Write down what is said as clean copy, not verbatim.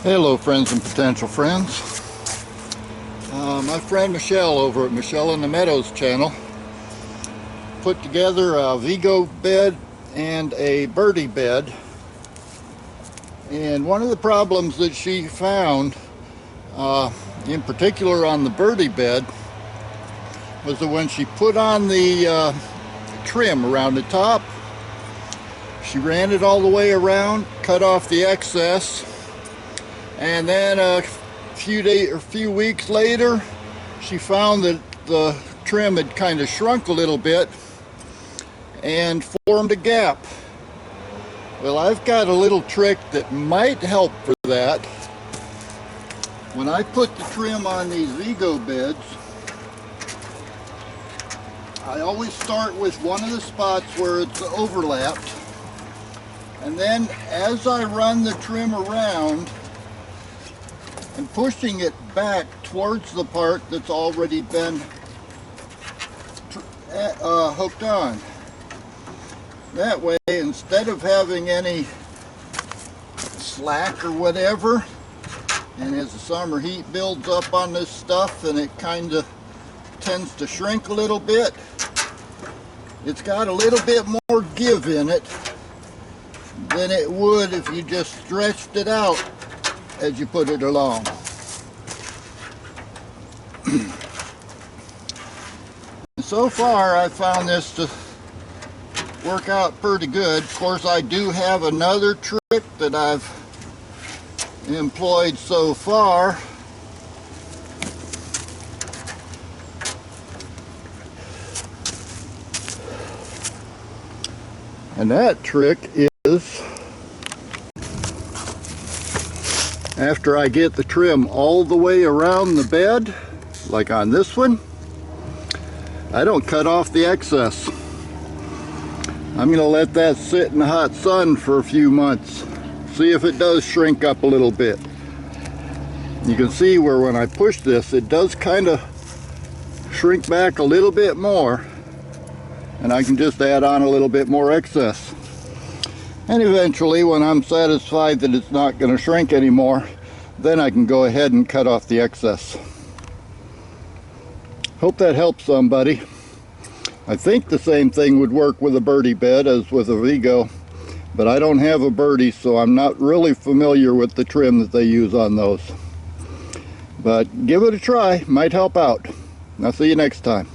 Hello friends and potential friends. My friend Michelle over at Michelle in the Meadows channel put together a Vego bed and a Birdie bed, and one of the problems that she found in particular on the Birdie bed was that when she put on the trim around the top, she ran it all the way around, cut off the excess, and then a few weeks later she found that the trim had kind of shrunk a little bit and formed a gap. Well, I've got a little trick that might help for that. When I put the trim on these Vego beds, I always start with one of the spots where it's overlapped, and then as I run the trim around and pushing it back towards the part that's already been hooked on. That way, instead of having any slack or whatever, and as the summer heat builds up on this stuff and it kind of tends to shrink a little bit, it's got a little bit more give in it than it would if you just stretched it out as you put it along. So far I found this to work out pretty good. Of course, I do have another trick that I've employed so far. And that trick is, after I get the trim all the way around the bed, like on this one, I don't cut off the excess. I'm going to let that sit in the hot sun for a few months, see if it does shrink up a little bit. You can see where when I push this, it does kind of shrink back a little bit more, and I can just add on a little bit more excess. And eventually, when I'm satisfied that it's not going to shrink anymore, then I can go ahead and cut off the excess. Hope that helps somebody. I think the same thing would work with a Birdie bed as with a Vego, but I don't have a Birdie, so I'm not really familiar with the trim that they use on those. But give it a try, might help out. I'll see you next time.